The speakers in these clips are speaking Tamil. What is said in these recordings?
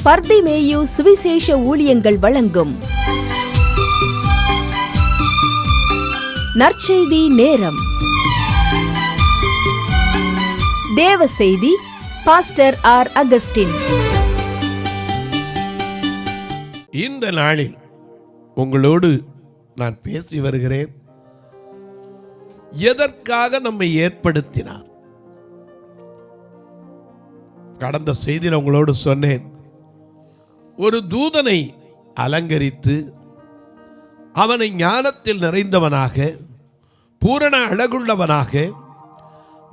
பர்திமேயு சுவிசேஷ ஊழியங்கள் வழங்கும் நற்செய்தி நேரம். தேவ செய்தி பாஸ்டர் ஆர். அகஸ்டின். இந்த நாளில் உங்களோடு நான் பேசி வருகிறேன். எதற்காக நம்மை ஏற்படுத்தினார்? கடந்த செய்தியில் உங்களோடு சொன்னேன், ஒரு தூதனை அலங்கரித்து அவனை ஞானத்தில் நிறைந்தவனாக, பூரண அழகுள்ளவனாக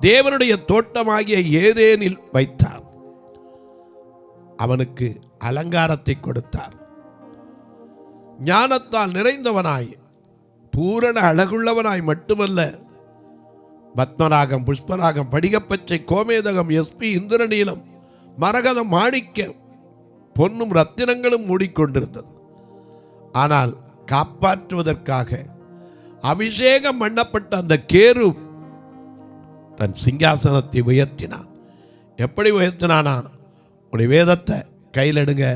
தேவனுடைய தோட்டமாகிய ஏதேனில் வைத்தார். அவனுக்கு அலங்காரத்தை கொடுத்தார். ஞானத்தால் நிறைந்தவனாய், பூரண அழகுள்ளவனாய் மட்டுமல்ல, பத்மராகம், புஷ்பராகம், படிகப்பச்சை, கோமேதகம், எஸ்பி, இந்திரநீலம், மரகதம், மாணிக்கம், பொன்னும் ரத்தினங்களும் மூடிக்கொண்டிருந்தது. ஆனால் காப்பாற்றுவதற்காக அபிஷேகம் பண்ணப்பட்ட அந்த கேரு தன் சிங்காசனத்தை உயர்த்தினான். எப்படி உயர்த்தினானா? உடைய வேதத்தை கையில் எடுங்க.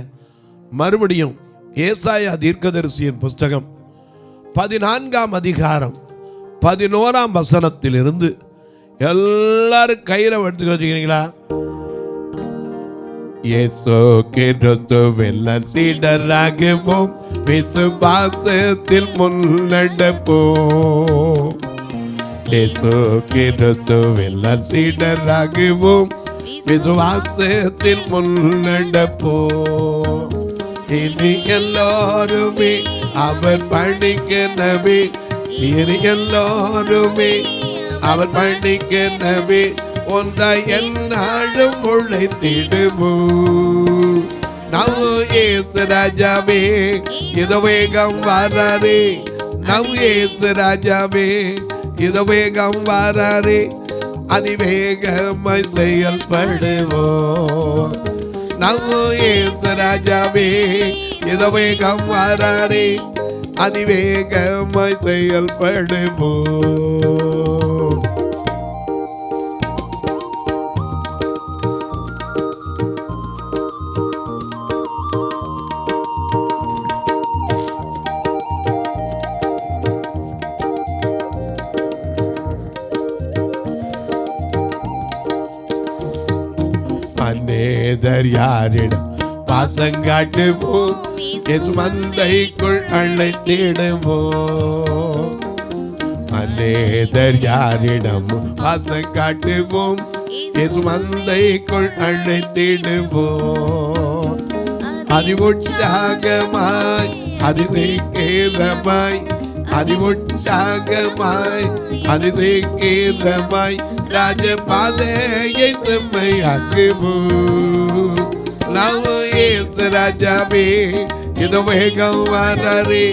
மறுபடியும் ஏசாயா தீர்க்கதரிசியின் புஸ்தகம் 14ஆம் அதிகாரம் 11ஆம் வசனத்திலிருந்து எல்லாரும் கையில் எடுத்துக்க வச்சுக்கிறீங்களா? இயேசு கிறிஸ்துவில் சீடராகுவோம், விசுவாசத்தில் முன்னெடுப்போம். இயேசு கிறிஸ்துவில் சீடராகுவோம், விசுவாசத்தில் முன்னெடுப்போம். இனி எல்லாருமே அவர் பணிக்கவே, இனி எல்லாருமே அவர் பணிக்கவே ஒன்றாய் என்னாலும் உழைத்திடுவோம். நம் இயேசு ராஜாவே இது வேகம் வராரே, நம் இயேசு ராஜாவே இது வேகம் வராரே, அதிவேகமாய் செயல்படுவோம். நம் இயேசு ராஜாவே இது வேகம் வராரே, அதிவேகமாய் செயல்படுவோம். அநேதர் யாரிடம் பாசங்காட்டுவோம், இயேசு மந்தைக்குள் அழைத்திடுவோம். அநேதர் யாரிடம் பாசங்காட்டுவோம், இயேசு மந்தைக்குள் அழைத்திடுவோம். அதிவுற்சாகமாய், அதிசீக்கிரமாய், அதிவுற்சாகமாய், அதிசீக்கிரமாய் ராஜபாதையை செம்மையாக்குவோம். நம் இயேசு ராஜாவே இது வேகம் வராரே,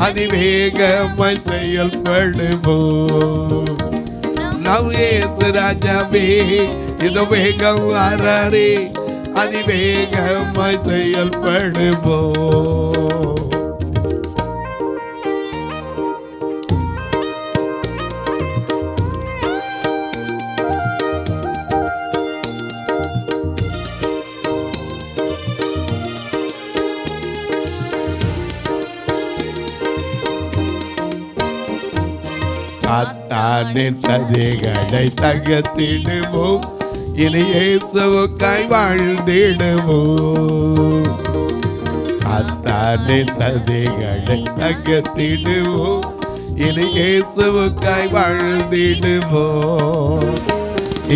அதிவேகமாய் செயல்படுவோம். நம் இயேசு ராஜாவே இது வேகம் வராரே, அதிவேகமாய் செயல்படுவோம். சாத்தானின் சதிகளை தகர்த்திடுவோம், இனி இயேசுவுக்காய் வாழ்ந்திடுவோம். சாத்தானின் சதிகளை தகர்த்திடுவோம், இனி இயேசுவுக்காய் வாழ்ந்திடுவோம்.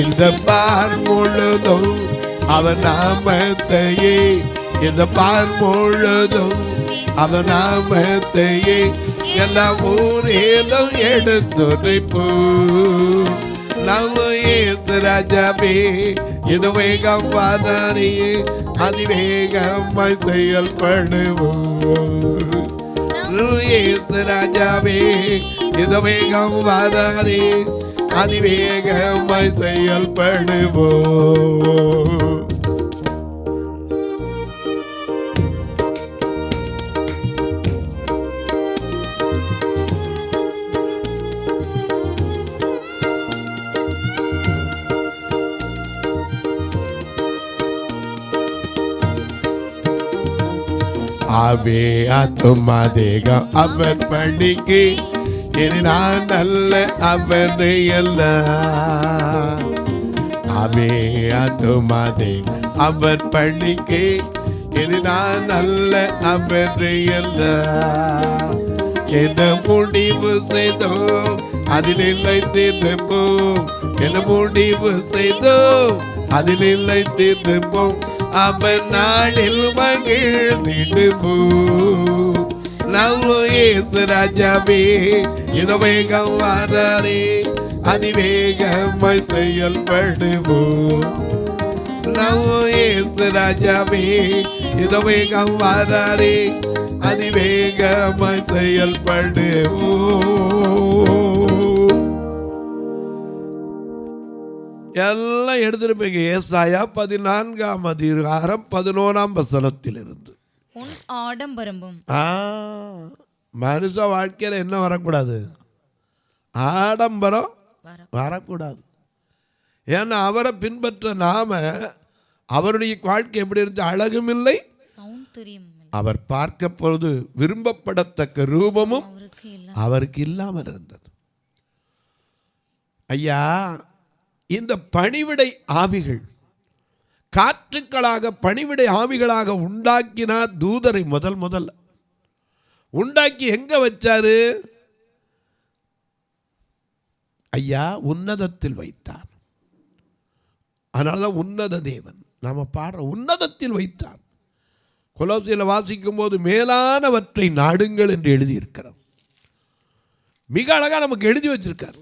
இந்த பார் முழுதும் அவர் நாமத்தையே, இந்த பார் முழுதும் அவர் நாமத்தையே எல்லா ஊரேலும் எடுத்துரைப்போம். நம்ம இயேசு ராஜாவே இது வேகம் வராரே, அதிவேகமாய் செயல்படுவோம். இயேசு ராஜாவே இது வேகம் வராரே, அதிவேகமாய் செயல்படுவோம். ஆவே ஆத்துமா தேகம் அவர் பணிக்கு இனி நான் நல்ல அவனை எல்லாம். ஆவே ஆத்துமா தேகம் அவர் பணிக்கு இனி நான் நல்ல அவனை எல்லாம். எந்த முடிவு செய்தோம் அதில் நிலைத்திருப்போம். என்ன முடிவு செய்தோம் அதில் நிலைத்திருப்போம். அவர் நாளில் மகிழ்ந்திடுவோம். நம்ம இயேசு ராஜாவே இதோ வேகம் வாராரே, அதிவேகமாய் செயல்படுவோம். நம்ம இயேசு ராஜாவே இதோ வேகம் வாராரே, அதிவேகமாய் செயல்படுவோம். எல்லாம் எடுத்திருப்பீங்க. ஏசாயா 14ஆம் அதிகாரம் 11ஆம் வசனத்திலிருந்து. உன் ஆடம்பரமும் மனுஷ வாழ்க்கையில என்ன வரக்கூடாது? ஆடம்பரம் வரக்கூடாது. ஏன்னா அவரை பின்பற்ற நாம அவருடைய வாழ்க்கை எப்படி இருந்துச்சு? அழகும் இல்லை, சௌந்தரியம் அவர் பார்க்க பொழுது விரும்பப்படத்தக்க ரூபமும் அவருக்கு இல்லாமல் இருந்தது. ஐயா, இந்த பணிவிடை ஆவிகள் காற்றுக்களாக பணிவிடை ஆவிகளாக உண்டாக்கினார் தூதரை. முதல்ல உண்டாக்கி எங்க வச்சாரு? ஐயா, உன்னதத்தில் வைத்தார். அதனாலதான் உன்னத தேவன் நாம பாடுற உன்னதத்தில் வைத்தார். கொலோசியர்ல வாசிக்கும் போது மேலானவற்றை நாடுங்கள் என்று எழுதியிருக்கிறார். மிக அழகா நமக்கு எழுதி வச்சிருக்கார்.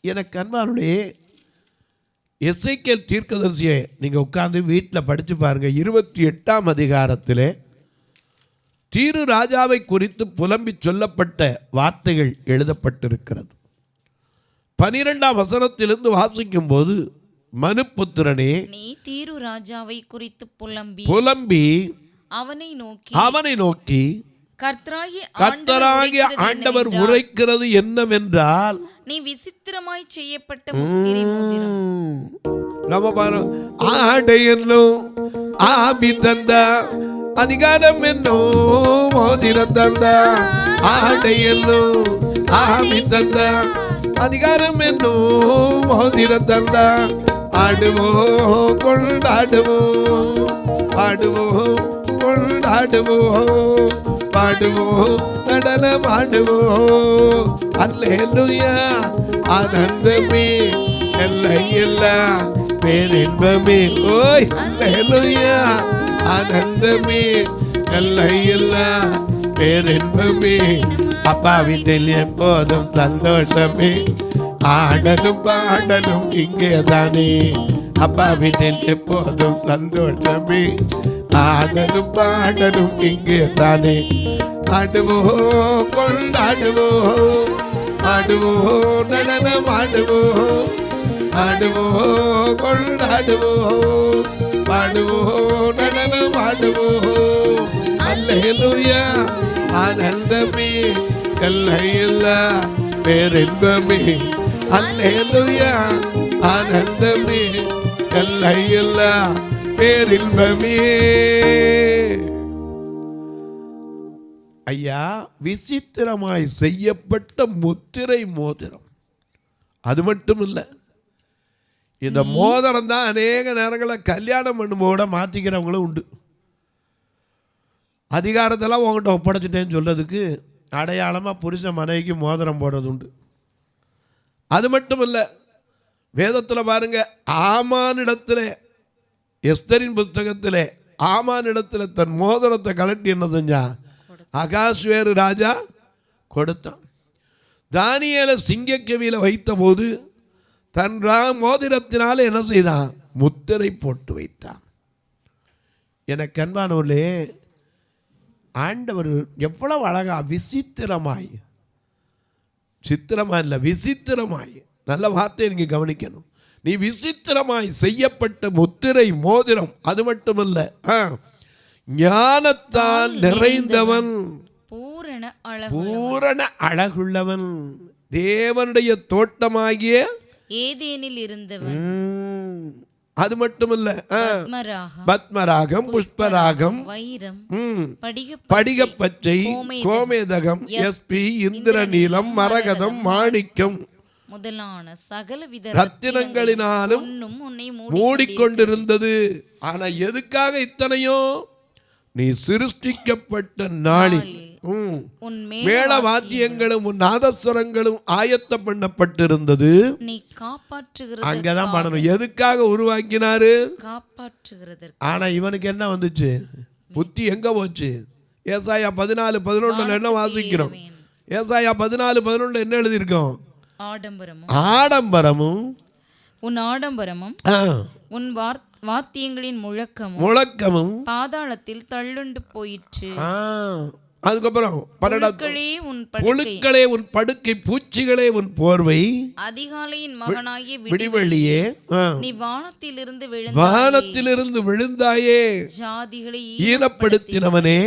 எனக்கு அன்பானுடைய எசேக்கியேல் தீர்க்கதரிசியை நீங்க உட்கார்ந்து வீட்டில் படிச்சு பாருங்க. 28ஆம் அதிகாரத்திலே தீரு ராஜாவை குறித்து புலம்பி சொல்லப்பட்ட வார்த்தைகள் எழுதப்பட்டிருக்கிறது. 12ஆம் வசனத்திலிருந்து வாசிக்கும் போது, மனுப்புத்திரனே, நீ தீரு ராஜாவை குறித்து புலம்பி அவனை நோக்கி கர்த்தராகிய ஆண்டவர் உரைக்கிறது என்னவென்றால், நீ விசித்திரமாய் செய்யப்பட்ட முத்திரை மோதிரம். நம்ம பாரு, ஆடை என்னும் ஆபி தந்தா, அதிகாரம் என்னும் மோதிரம் தந்தா. ஆடை என்னும் ஆபி தந்தா, அதிகாரம் என்னும் மோதிரம் தந்தா. ஆடுவோம் கொண்டாடுவோம், ஆடுவோம் கொண்டாடுவோம், பாடுவோம் நடனம் ஆடுவோம். அல்லேலூயா, ஆனந்தமே எல்லையில்லா பேரின்பமே. ஓய் அல்லேலூயா, ஆனந்தமே எல்லையில்லா பேரின்பமே. அப்பா வீட்டில் எப்போதும் சந்தோஷமே, ஆடலும் பாடலும் இங்கே தானே. அப்பா வீட்டில் எப்போதும் சந்தோஷமே, ஆடலும் பாடலும் இங்கே தானே. ஆடுவோம் கொண்டாடுவோம், ஆடுவோம் நடனம் ஆடுவோம், ஆடுவோம் கொண்டாடுவோம், பாடுவோம் நடனம் ஆடுவோம். அல்லேலூயா, ஆனந்தமே எல்லையில்லா பேரின்பமே. அல்லேலூயா, ஆனந்தமே எல்லையில்லா பேரின்பமே. ஐயா, விசித்திரமாய் செய்யப்பட்ட முத்திரை மோதிரம். அது மட்டும் இல்லை, இந்த மோதிரம் தான் அநேக நேரங்களில் கல்யாணம் பண்ணும்போது மாற்றிக்கிறவங்களும் உண்டு. அதிகாரத்தெல்லாம் உங்கள்கிட்ட ஒப்படைச்சிட்டேன்னு சொல்றதுக்கு அடையாளமாக புருஷன் மனைவிக்கு மோதிரம் போடுறது உண்டு. அது மட்டும் இல்லை, வேதத்தில் பாருங்க, ஆமானிடத்தில் எஸ்தரின் புஸ்தகத்தில் ஆமானிடத்தில் தன் மோதிரத்தை கலட்டி என்ன செஞ்சான்? அகாஸ்வேரு ராஜா கொடுத்தான். தானியேலை சிங்கக்கவியில் வைத்த போது தன் மோதிரத்தினால என்ன செய்தான்? முத்திரை போட்டு வைத்தான். எனக்கு அன்பானவர்களே, ஆண்டவர் எவ்வளவு அழகா விசித்திரமாய், சித்திரமா இல்லை விசித்திரமாய், நல்ல வார்த்தையை நீங்க கவனிக்கணும். நீ விசித்திரமாய் செய்யப்பட்ட முத்திரை மோதிரம். அது மட்டுமல்ல, ஞானத்தால் நிறைந்தவன், பூரண அழகுள்ளவன், தேவனுடைய தோட்டமாகிய ஏதேனில் இருந்தவன். அது மட்டுமல்ல, பத்மராகம், பத்மராகம், புஷ்பராகம், வைரம், படிகப்பச்சை, கோமேதகம், எஸ்பி, இந்திரநீலம், மரகதம், மாணிக்கம் முதலான சகலவித ரத்தினங்களினாலும் உன்னை மூடிக்கொண்டிருந்தது. ஆனா எதுக்காக இத்தனையோ? நீ சிருஷ்டிக்கப்பட்ட நாளில் உன் மேள வாத்தியங்களும் உன் நாதஸ்வரங்களும் ஆயத்தம் பண்ணப்பட்டிருந்தது. நீ காப்பாற்றுகிறது. அங்கதான் பண்ணணும். எதுக்காக உருவாக்கினாரு? காப்பாற்றுகிறதற்கு. ஆனா இவனுக்கு என்ன வந்துச்சு? புத்தி எங்க போச்சு? ஏசாயா 14:11 என்ன வாசிக்கிறோம்? ஏசாயா 14:11 என்ன எழுதியிருக்கோம்? ஆடம்பரமும் உன் ஆடம்பரமும் உன் வாத்தியங்களின் முழக்கமும் பாதாளத்தில் தள்ளுண்டு போயிற்று. அதுக்கப்புறம் புழுக்களே உன் படுக்கை, பூச்சிகளே உன் போர்வை, அதிகாலையின் மகனாகிய விடிவெளியே நீ வானத்திலிருந்து விழுந்தாயே, ஜாதிகளை ஈனப்படுத்தினவனே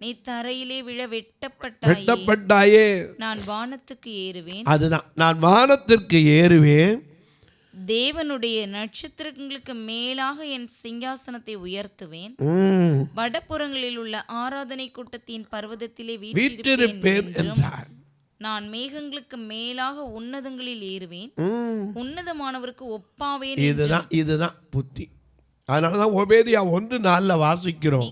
நீ தரையிலே விழ வெட்டப்பட்டாயே. நான் வானத்துக்கு ஏறுவேன். அதுதான், நான் வானத்திற்கு ஏறுவேன். தேவனுடைய நட்சத்திரங்களுக்கு மேலாக என் சிங்காசனத்தை உயர்த்துவேன். வடபுறங்களில் உள்ள ஆராதனை கூட்டத்தின் பர்வதத்திலே வீற்றிருப்பேன் என்றார். நான் மேகங்களுக்கு மேலாக உன்னதங்களில் ஏறுவேன். உன்னதமானவருக்கு ஒப்பாவேன். இதுதான் புத்தி. அதனாலதான் ஓபேதியா 1:4 வாசிக்கிறோம்.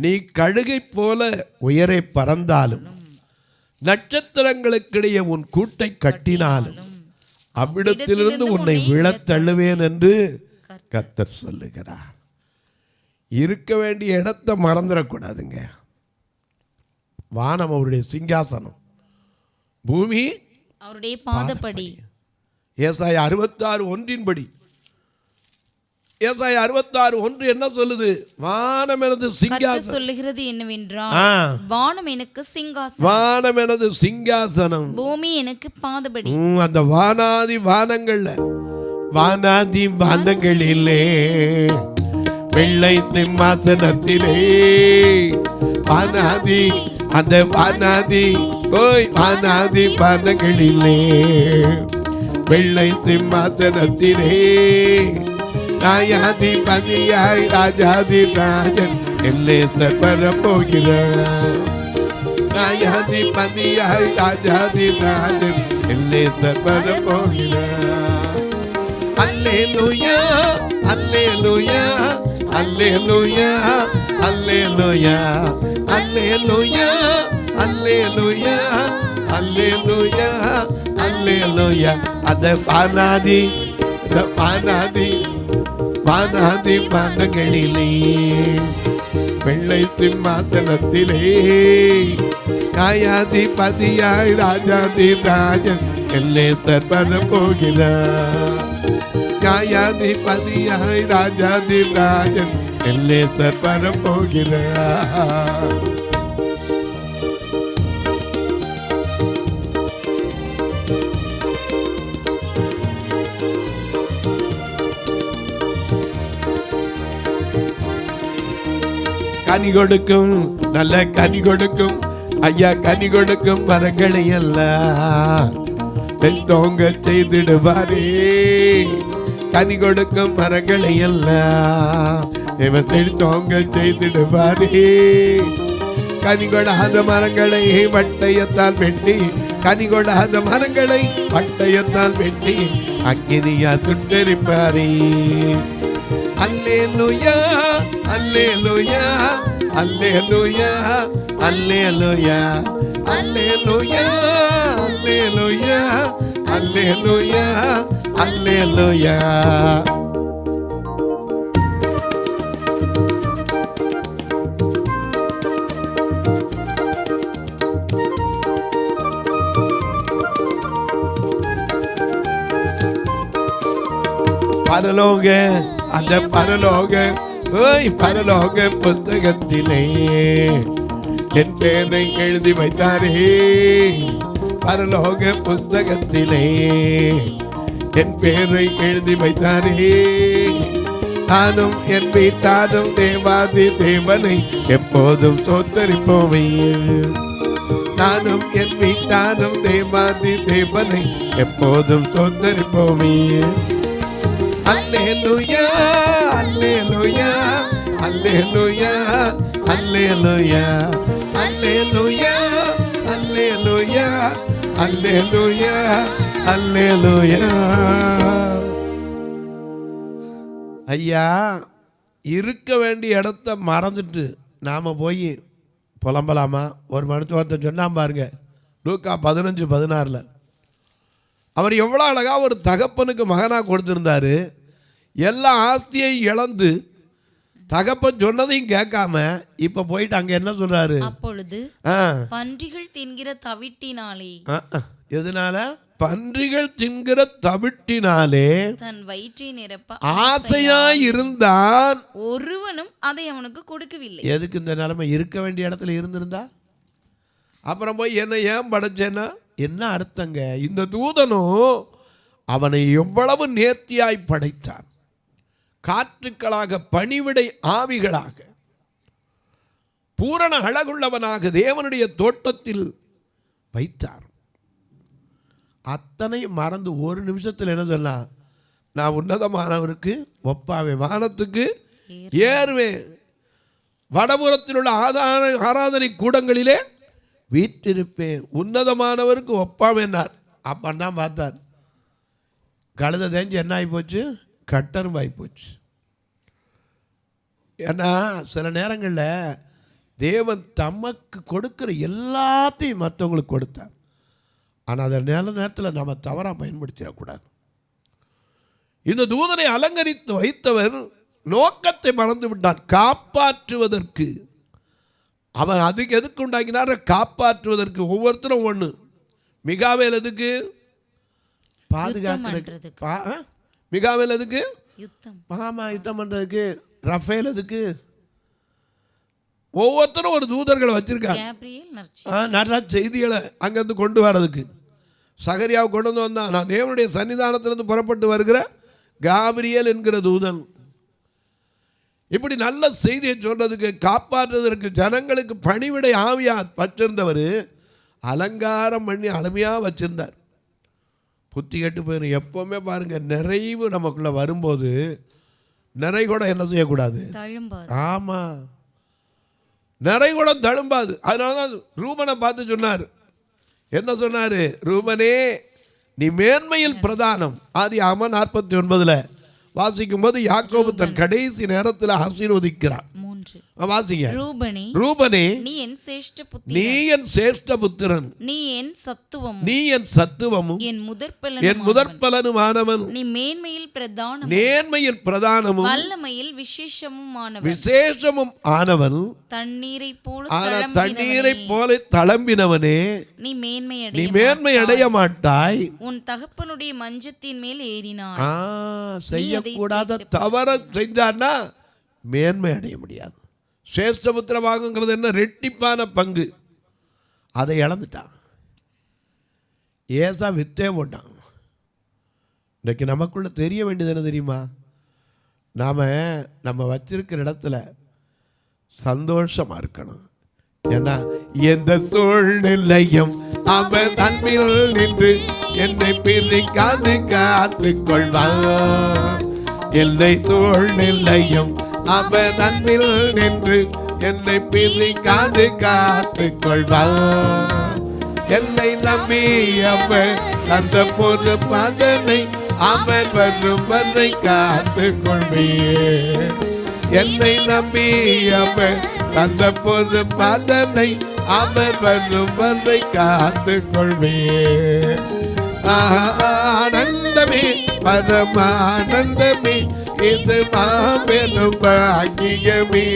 நீ கழுகை போல உயரே பறந்தாலும், நட்சத்திரங்களுக்கிடையே உன் கூட்டை கட்டினாலும், அவ்விடத்திலிருந்து உன்னை விழத் தள்ளுவேன் என்று கர்த்தர் சொல்லுகிறார். இருக்க வேண்டிய இடத்தை மறந்துடக்கூடாதுங்க. வானம் அவருடைய சிங்காசனம், பூமி அவருடைய பாதப்படி. ஏசாயா 66:1 ஏசாயா 66:1 என்ன சொல்லுது? வானம் எனது சிங்காசனம் சொல்லுகிறது என்னவென்றால், வானம் எனக்கு சிங்காசனம், வானம் எனது சிங்காசனம், பூமி எனக்கு பாதபடி. அந்த வானாதி வானங்களிலே வெள்ளை சிம்மாசனத்திலே அந்த வானாதி வானங்களிலே வெள்ளை சிம்மாசனத்திலே நியாயாதிபதியாய் ராஜாதி ராஜன் எல்லேசர் வரப்போகிறார். நியாயாதிபதியாய் ராஜாதி ராஜன் எல்லேசர் வரப்போகிறார். அல்லேலூயா, அல்லேலூயா, அல்லேலூயா, அல்லேலூயா, அல்லேலூயா, அல்லேலூயா, அல்லேலூயா, அல்லேலூயா. அந்த வானாதி வானங்களிலே வெள்ளை சிம்மாசனத்திலே நியாயாதிபதியாய் ராஜாதி ராஜன் எல்லேசர் வரப்போகிறார். நியாயாதிபதியாய் ராஜாதி ராஜன் எல்லேசர் வரப்போகிறார். கனி கொடுக்கும், நல்ல கனி கொடுக்கும் ஐயா, கனி கொடுக்கும் மரங்களை எல்லாம் சென்றோங்க செய்திடுவாரே. கனி கொடுக்கும் மரங்களை எல்லாம் இவன் செழித்தோங்க செய்திடுவாரே. கனி கொடாத மரங்களை வட்டயத்தால் வெட்டி, கனி கொடாத மரங்களை வட்டயத்தால் வெட்டி அக்கினியா சுட்டெரிப்பாரே. அல்லேலூயா, அல்லேலூயா, அல்லேலூயா, அல்லேலூயா, அல்லேலூயா, அல்லேலூயா, அல்லேலூயா, அல்லேலூயா. பரலோக, அந்த பரலோக புஸ்தகத்திலே என் பேரை எழுதி வைத்தாரே. பரலோக புஸ்தகத்திலே என் பேரை எழுதி வைத்தாரே. நானும் என் வீட்டாரும் தேவாதி தேவனை எப்போதும் சோத்தரிப்போமே. நானும் என் வீட்டாரும் தேவாதி தேவனை எப்போதும் சோத்தரிப்போமே. அல்லேலூயா அல்லேலூயா அல்லேலூயா அல்லேலூயா அல்லேலூயா அல்லேலூயா அல்லேலூயா அல்லேலூயா. ஐயா, இருக்க வேண்டிய இடத்த மறந்துட்டு நாம் போய் புலம்பலாமா? ஒரு மருத்துவத்தை சொன்னான் பாருங்க, லூக்கா 15:16. அவர் எவ்வளோ அழகாக ஒரு தகப்பனுக்கு மகனாக கொடுத்துருந்தாரு. எல்லா ஆஸ்தியையும் இழந்து தகப்பன் சொன்னதையும் கேட்காம இப்ப போயிட்டு அங்க என்ன சொல்றாரு? அப்பொழுது பன்றிகள் தின்கிற தவிட்டினாலே, எதனால? பன்றிகள் தின்கிற தவிட்டினாலே தன் வயிற்றை நிரப்ப ஆசையாய் இருந்தான், ஒருவனும் அதை அவனுக்கு கொடுக்கவில்லை. எதுக்கு இந்த நிலைமை? இருக்க வேண்டிய இடத்துல இருந்திருந்தா அப்புறம் போய் என்ன ஏன் படைச்சேன்னா என்ன அர்த்தங்க? இந்த தூதனும் அவனை எவ்வளவு நேர்த்தியாய் படைத்தான். காற்றுக்களாக, பணிவிடை ஆவிகளாக, பூரண அழகுள்ளவனாக தேவனுடைய தோட்டத்தில் வைத்தார். அத்தனை மறந்து ஒரு நிமிஷத்தில் என்ன சொன்னா, நான் உன்னதமானவருக்கு ஒப்பாவேன், வானத்துக்கு ஏறுவேன், வடபுறத்தில் உள்ள ஆராதனை கூடங்களிலே வீற்றிருப்பேன், உன்னதமானவருக்கு ஒப்பாவேன்னார். அப்பந்தான் பார்த்தார், கழுத தேஞ்சு என்ன ஆகி போச்சு? கட்டரும் ஆகி போச்சு. ஏன்னா சில நேரங்களில் தேவன் தமக்கு கொடுக்குற எல்லாத்தையும் மற்றவங்களுக்கு கொடுத்தார். ஆனால் அதை நல்ல நேரத்தில் நம்ம தவறாக பயன்படுத்திடக்கூடாது. இந்த தூதனை அலங்கரித்து வைத்தவர் நோக்கத்தை மறந்து விட்டான், காப்பாற்றுவதற்கு. அவன் அதுக்கு எதுக்கு உண்டாக்கினார்? காப்பாற்றுவதற்கு. ஒவ்வொருத்தரும் ஒன்று. மிகாவேல் எதுக்கு? பாதுகாக்கிறதுக்கு. மிகாவேல் எதுக்கு? ஆமாம், யுத்தம் பண்ணுறதுக்கு. ரஃபேல் எதுக்கு? ஒவ்வொருத்தரும் ஒரு தூதர்களை வச்சிருக்காங்க, நிறைய செய்திகளை அங்கேருந்து கொண்டு வர்றதுக்கு. சகரியாவை கொண்டு வந்து வந்தான், நான் தேவனுடைய சன்னிதானத்திலிருந்து புறப்பட்டு வருகிற காபிரியேல் என்கிற தூதன். இப்படி நல்ல செய்தியை சொல்றதுக்கு, காப்பாற்றுவதற்கு, ஜனங்களுக்கு பணிவிடை ஆவியா வச்சிருந்தவர் அலங்காரம் பண்ணி அருமையாக வச்சிருந்தார். புத்தி கெட்டு போயிடும். எப்போவுமே பாருங்க, நிறைவு நமக்குள்ள வரும்போது நிறை கூட என்ன செய்யக்கூடாது? ஆமாம், நிறை கூட தழும்பாது. அதனால தான் ரூபனை பார்த்து சொன்னார். என்ன சொன்னார்? ரூபனே, நீ மேன்மையில் பிரதானம். ஆதியாகமம் 49 வாசிக்கும் போது யாக்கோபு தன் கடைசி நேரத்தில் ஆசீர்வதிக்கிறார். வாசிங்க. ரூபனே, நீ என் சேஷ்ட புத்திரன், நீ என் சத்துவமும் என் முதற்பலனுமானவன், நீ மேன்மையில் பிரதானமும் வல்லமையில் விசேஷமும் ஆனவன், தண்ணீரை போல தளம்பினவனே, நீ மேன்மை அடைய மாட்டாய், உன் தகப்பனுடைய மஞ்சத்தின் மேல் ஏறினாய். செய்யக்கூடாத தவற செஞ்சான்னா மேன்மை அடைய முடியாது. சேஷ்டபுத்திரமாகுங்கிறது என்ன? ரெட்டிப்பான பங்கு. அதை இழந்துட்டான். ஏசா வித்தே போட்டான். இன்னைக்கு நமக்குள்ள தெரிய வேண்டியது என்ன தெரியுமா? நம்ம வச்சிருக்கிற இடத்துல சந்தோஷமா இருக்கணும். ஏன்னா எந்த சூழ்நிலையும் அவன் அன்பில் நின்று என்னை பிரிக்காது காத்து கொள்வான். எந்த சூழ்நிலையும் அவன் அன்பில் நின்று என்னை பிரிக்காது காத்து கொள்வான். என்னை நம்பி அவன் அந்த பொது பதனை அவன் வரும் வரை காத்து கொள்வேன். என்னை நம்பி அவன் அந்த பொது பதனை அவன் வரும் வரை காத்து கொள்வேன். ஆனந்தமே பரமானந்தமே, இது மாபெரும் பாக்கியமே.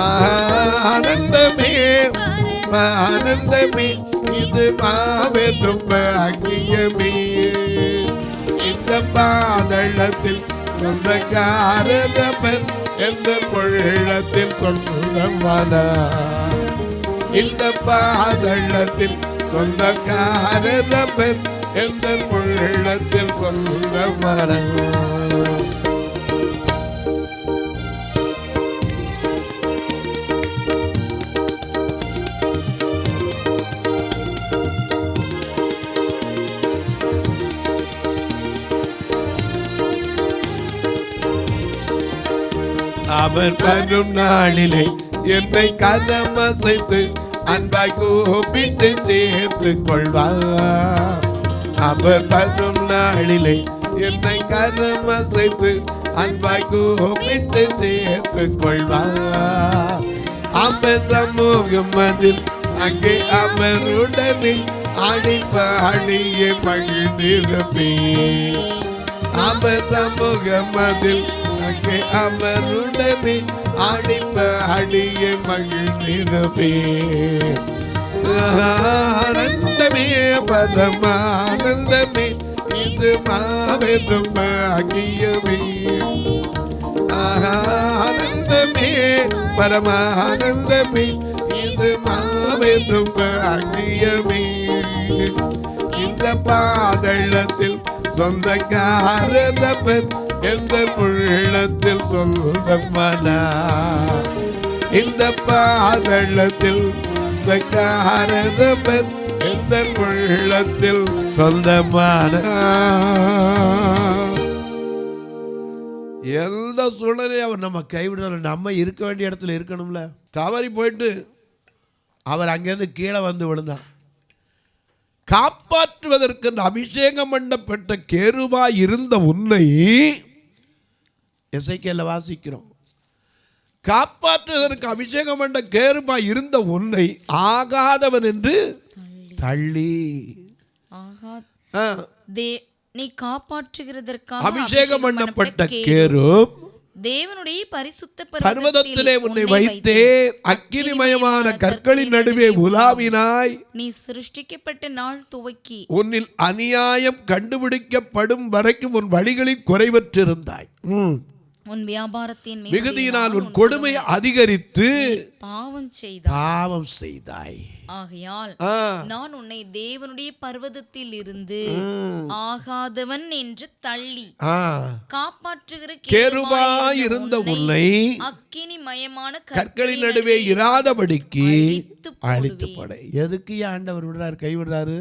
ஆனந்தமே ஆனந்தமே, இது மாபெரும் பாக்கியமே. இந்த பாதளத்தில் சொந்தக்காரன் எந்த பொள்ளத்தில் சொந்தமான, இந்த பாதளத்தில் சொந்தக்காரன் எந்த பொள்ளத்தில் சொந்தமான. அவர் வரும் நாளிலே என்னை கரமசைத்து அன்பாய் கூப்பிட்டு சேர்த்து கொள்வார். அவர் வரும் நாளிலே என்னை கரமசைத்து அன்பாய் கூப்பிட்டு சேர்த்து கொள்வார். அவர் சமூகம் அதில் அங்கே அவருடனே ஆடி பாடியே மகிழ்ந்திருப்பேன். அவர் சமூகம் அதில் அங்கே அவருடனே ஆடி பாடியே மகிழ்ந்திருப்பேன். ஆனந்தமே பரமானந்தமே இது மாபெரும் பாக்கியமே. ஆனந்தமே பரமானந்தமே இது மாபெரும் பாக்கியமே. இந்த பாதளத்தில் சொந்தக்காரர் எந்த உள்ளத்தில் சொந்தமனா. இந்த பாதளத்தில் சொந்தக்காரர் எந்த உள்ளத்தில் சொந்தமான. எந்த சூழ்நிலையும் அவர் நம்ம கைவிடணும். நம்ம இருக்க வேண்டிய இடத்துல இருக்கணும்ல. தவறி போயிட்டு அவர் அங்கேருந்து கீழே வந்து விழுந்தார். காப்பாற்றுவதற்கு அபிஷேகம் பண்ணப்பட்ட கேருபாய் இருந்த உன்னை எசேக்கியேலில் வாசிக்கிறோம். காப்பாற்றுவதற்கு அபிஷேகம் பண்ண கேருபாய் இருந்த உன்னை ஆகாதவன் என்று தள்ளி. நீ காப்பாற்றுகிறதற்காக அபிஷேகம் பண்ணப்பட்ட கேருப் தேவனுடைய பரிசுத்த பர்வதத்திலே உன்னை வைத்தே அக்கினிமயமான கற்களின் நடுவே உலாவினாய். நீ சிருஷ்டிக்கப்பட்ட நாள் துவக்கி உன்னில் அநியாயம் கண்டுபிடிக்கப்படும் வரைக்கும் உன் வழிகளில் குறைவற்றிருந்தாய். உன் வியாபாரத்தின் மிகுதியினால் உன் கொடுமையை அதிகரித்து பாவம் செய்தாய். ஆகையால் நான் உன்னை தேவனுடைய பர்வதத்தில் இருந்து ஆகாதவன் என்று தள்ளி காப்பாற்றுகிற கேருபாய் இருந்த உன்னை அக்கினிமயமான கற்களின் நடுவே இராதபடிக்கு அழித்து போட. எதுக்கு ஆண்டவர் விடுறாரு, கைவிடுறாரு?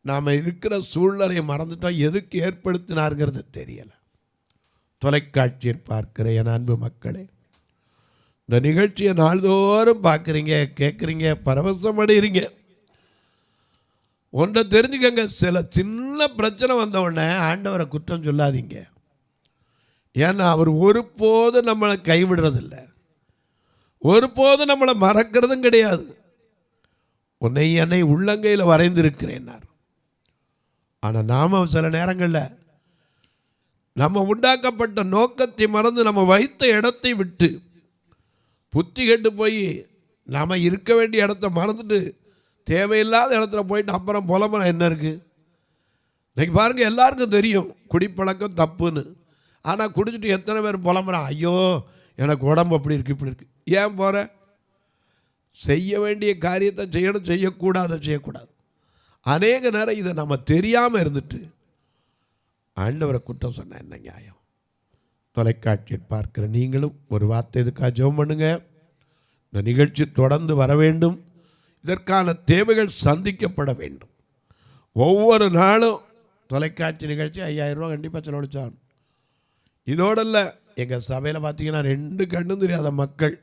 நாம இருக்கிற சூழ்நிலையை மறந்துட்டோம். எதுக்கு ஏற்படுத்தினாருங்கிறது தெரியல. தொலைக்காட்சியில் பார்க்கிற என் அன்பு மக்களே, இந்த நிகழ்ச்சியை நாள்தோறும் பார்க்குறீங்க, கேட்குறீங்க, பரவசம் அடைகிறீங்க. ஒன்றை தெரிஞ்சுக்கங்க, சில சின்ன பிரச்சனை வந்தவுடனே ஆண்டவரை குற்றம் சொல்லாதீங்க. ஏன்னா அவர் ஒருபோதும் நம்மளை கைவிடுறதில்லை, ஒருபோதும் நம்மளை மறக்கிறதும் கிடையாது. உன்னை என்னை உள்ளங்கையில் வரைந்திருக்கிறேன்னார். ஆனால் நாம் சில நேரங்களில் நம்ம உண்டாக்கப்பட்ட நோக்கத்தை மறந்து நம்ம வைத்த இடத்தை விட்டு புத்தி கெட்டு போய் நாம் இருக்க வேண்டிய இடத்த மறந்துட்டு தேவையில்லாத இடத்துல போயிட்டு அப்புறம் புலம்புற என்ன இருக்குது? இன்னைக்கு பாருங்கள், எல்லாருக்கும் தெரியும் குடிப்பழக்கம் தப்புன்னு. ஆனால் குடிச்சிட்டு எத்தனை பேர் புலம்புறான், ஐயோ எனக்கு உடம்பு அப்படி இருக்குது இப்படி இருக்குது. ஏன் போகிற? செய்ய வேண்டிய காரியத்தை செய்யணும், செய்யக்கூடாத செய்யக்கூடாது. அநேக நேரம் இதை நம்ம தெரியாமல் இருந்துட்டு ஆண்டவரை குற்றம் சொன்ன என்ன நியாயம்? தொலைக்காட்சியில் பார்க்கிற நீங்களும் ஒரு வார்த்தை இதுக்காக ஜெபம் பண்ணுங்க. இந்த நிகழ்ச்சி தொடர்ந்து வர வேண்டும். இதற்கான தேவைகள் சந்திக்கப்பட வேண்டும். ஒவ்வொரு நாளும் தொலைக்காட்சி நிகழ்ச்சி 5000 ரூபா கண்டிப்பாக செலவழிச்சாங்க. இதோடல்ல, எங்கள் சபையில் பார்த்தீங்கன்னா 2 கண்ணும் தெரியாத மக்கள்,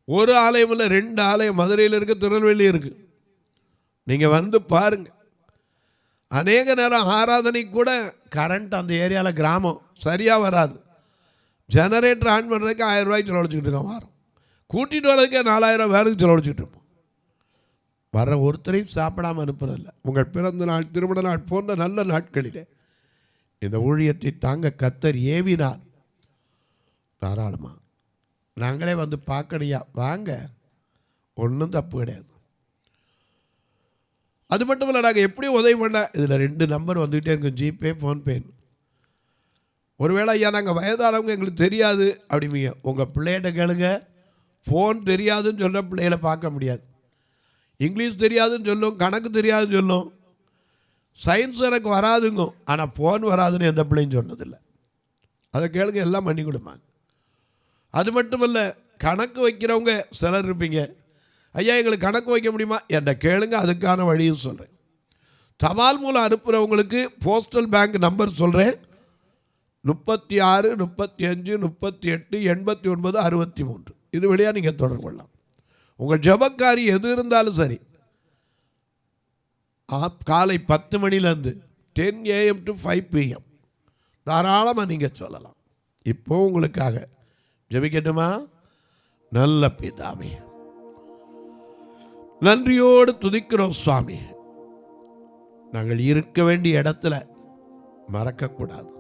ஒரு ஆலயம் இல்லை 2 ஆலயம், மதுரையில் இருக்குது, திருநெல்வேலி இருக்குது. நீங்கள் வந்து பாருங்கள். அநேக நேரம் ஆராதனை கூட கரண்ட் அந்த ஏரியாவில் கிராமம் சரியாக வராது. ஜெனரேட்டர் ஆன் பண்ணுறதுக்கு 1000 ரூபாய்க்கு செலவழிச்சிக்கிட்டு இருக்கோம். வாரம் கூட்டிகிட்டு வர்றதுக்கே 4000 வேலைக்கு செலவழிச்சிக்கிட்டு இருப்போம். வர்ற ஒருத்தரையும் சாப்பிடாமல் அனுப்புறதில்லை. உங்கள் பிறந்த நாள், திருமண நாள் போன்ற நல்ல நாட்களிலே இந்த ஊழியத்தை தாங்க கர்த்தர் ஏவினார். தாராளமாக நாங்களே வந்து பார்க்கணியா வாங்க, ஒன்றும் தப்பு கிடையாது. அது மட்டும் இல்லை, நாங்கள் எப்படி உதவி பண்ண, இதில் 2 நம்பர் வந்துக்கிட்டே இருக்கும், ஜிபே, ஃபோன்பே. ஒருவேளை ஐயா நாங்கள் வயதானவங்க எங்களுக்கு தெரியாது அப்படிங்க, உங்கள் பிள்ளைகிட்ட கேளுங்க. ஃபோன் தெரியாதுன்னு சொல்ல பிள்ளைகளை பார்க்க முடியாது. இங்கிலீஷ் தெரியாதுன்னு சொல்லும், கணக்கு தெரியாதுன்னு சொல்லும், சயின்ஸ் எனக்கு வராதுங்க, ஆனால் ஃபோன் வராதுன்னு எந்த பிள்ளையும் சொன்னதில்லை. அதை கேளுங்க, எல்லாம் பண்ணி கொடுப்பாங்க. அது மட்டும் இல்லை, கணக்கு வைக்கிறவங்க சிலர் இருப்பீங்க, ஐயா எங்களுக்கு கணக்கு வைக்க முடியுமா என்ற கேளுங்க, அதுக்கான வழியும் சொல்கிறேன். தபால் மூலம் அனுப்புகிறவங்களுக்கு போஸ்டல் பேங்க் நம்பர் சொல்கிறேன், 36, 35, 38, 89, 63 இது வழியாக நீங்கள் தொடர்பு கொள்ளலாம். உங்கள் ஜெபக்காரி எது இருந்தாலும் சரி, காலை 10 மணிலேருந்து 10 AM to 5 PM தாராளமாக நீங்கள் சொல்லலாம். இப்போ உங்களுக்காக ஜெபிக்கட்டுமா? நல்ல பிதாவே, நன்றியோடு துதிக்கிறோம் சுவாமி. நாங்கள் இருக்க வேண்டிய இடத்துல மறக்கக்கூடாது.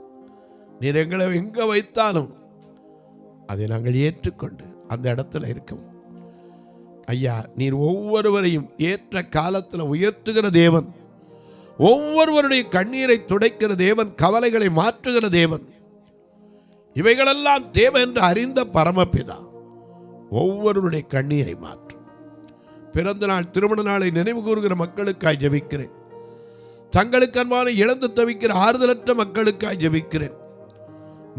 நீர் எங்களை எங்கே வைத்தாலும் அதை நாங்கள் ஏற்றுக்கொண்டு அந்த இடத்துல இருக்கவும். ஐயா, நீர் ஒவ்வொருவரையும் ஏற்ற காலத்தில் உயர்த்துகிற தேவன், ஒவ்வொருவருடைய கண்ணீரை துடைக்கிற தேவன், கவலைகளை மாற்றுகிற தேவன், இவைகளெல்லாம் தேவை என்று அறிந்த பரமபிதா ஒவ்வொருவருடைய கண்ணீரை மாற்றும். பிறந்த நாள், திருமண நாளை நினைவு கூறுகிற மக்களுக்காய் ஜெபிக்கிறேன். தங்களுக்கு அன்பான இழந்து தவிக்கிற ஆறுதலற்ற மக்களுக்காய் ஜெபிக்கிறேன்.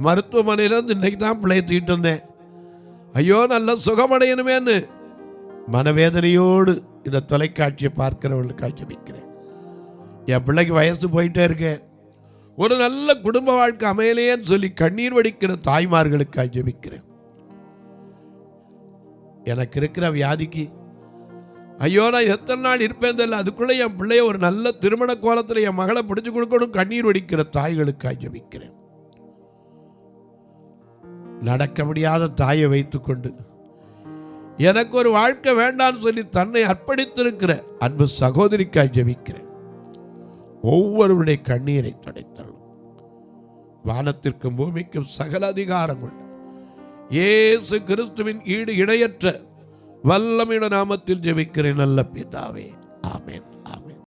மருத்துவமனையிலிருந்து இன்னைக்கு தான் பிள்ளையை தூக்கிட்டு வந்தேன், ஐயோ நல்ல சுகமடையணுமேன்னு மனவேதனையோடு இந்த தொலைக்காட்சியை பார்க்கிறவர்களுக்காக ஜெபிக்கிறேன். என் பிள்ளைக்கு வயசு போயிட்டே இருக்கேன், ஒரு நல்ல குடும்ப வாழ்க்கை அமையலையேன்னு சொல்லி கண்ணீர் வடிக்கிற தாய்மார்களுக்காக ஜெபிக்கிறேன். எனக்கு இருக்கிற வியாதிக்கு ஐயோ நான் எத்தனை நாள் இருப்பேன் தெரியல, அதுக்குள்ளே என் பிள்ளைய ஒரு நல்ல திருமண கோலத்தில் என் மகளை பிடிச்சு கொடுக்கணும் கண்ணீர் வடிக்கிற தாய்களுக்காக ஜெபிக்கிறேன். நடக்க முடியாத தாயை வைத்துக்கொண்டு எனக்கு ஒரு வாழ்க்கை வேண்டான்னு சொல்லி தன்னை அர்ப்பணித்திருக்கிற அன்பு சகோதரிக்காய் ஜெபிக்கிறேன். ஒவ்வொருவருடைய கண்ணீரை துடைத்தள்ளும். வானத்திற்கும் பூமிக்கும் சகல அதிகாரம் உண்டு இயேசு கிறிஸ்துவின் ஈடு இணையற்ற வல்லமையுள்ள நாமத்தில் ஜெபிக்கிறேன் நல்ல பிதாவே, ஆமென், ஆமென்.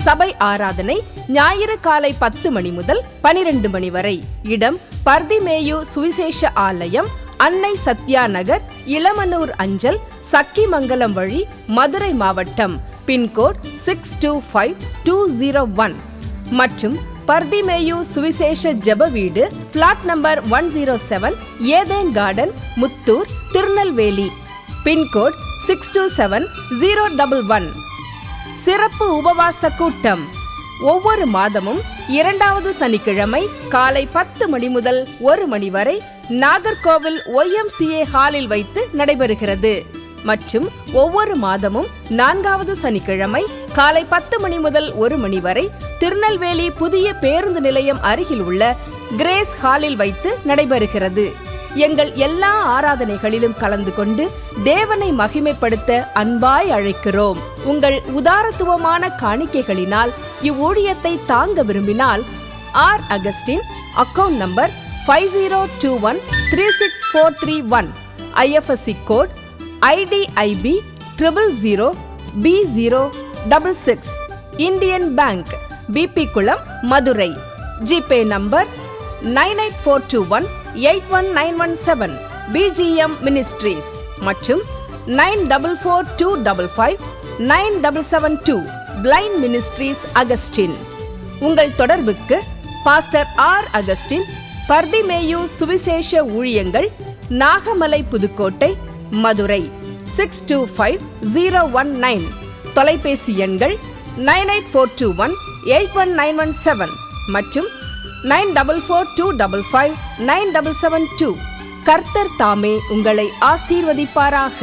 சபை ஆராதனை ஞாயிறு காலை 10 மணி முதல் 12 மணி வரை. இடம் பர்திமேயு சுவிசேஷ ஆலயம், அன்னை சத்யா நகர், இளமனூர் அஞ்சல், சக்கிமங்கலம் வழி, மதுரை மாவட்டம். பின்கோட் 625201 மற்றும் பர்திமேயு சுவிசேஷ ஜெப வீடு, flat number 107, Eden garden, Muthur, Tirunelveli. Pin code 627011. சிறப்பு உபவாச கூட்டம் ஒவ்வொரு மாதமும் 2வது சனிக்கிழமை காலை 10 மணி முதல் 1 மணி வரை நாகர்கோவில் YMCA ஹாலில் வைத்து நடைபெறுகிறது. மற்றும் ஒவ்வொரு மாதமும் 4வது சனிக்கிழமை காலை 10 மணி முதல் 1 மணி வரை திருநெல்வேலி புதிய பேருந்து நிலையம் அருகில் உள்ள கிரேஸ் ஹாலில் வைத்து நடைபெறுகிறது. எங்கள் எல்லா ஆராதனைகளிலும் கலந்து கொண்டு தேவனை மகிமைப்படுத்த அன்பாய் அழைக்கிறோம். உங்கள் உதாரத்துவமான காணிக்கைகளினால் இவ்வூழியத்தை தாங்க விரும்பினால் R. Augustine, account number 5021364331, IFSC code IDIB 000B066, Indian bank, BP Kulam, Madurai. GPay number 98421819117, BGM ministries மற்றும் 9442559772, பிளைண்ட் மினிஸ்ட்ரீஸ் அகஸ்டின். உங்கள் தொடர்புக்கு பாஸ்டர் R. அகஸ்டின், பர்திமேயு சுவிசேஷ ஊழியங்கள், நாகமலை, புதுக்கோட்டை, மதுரை 625019. தொலைபேசி எண்கள் 9842181917 மற்றும் 9442559772. கர்த்தர் தாமே உங்களை ஆசீர்வதிப்பாராக.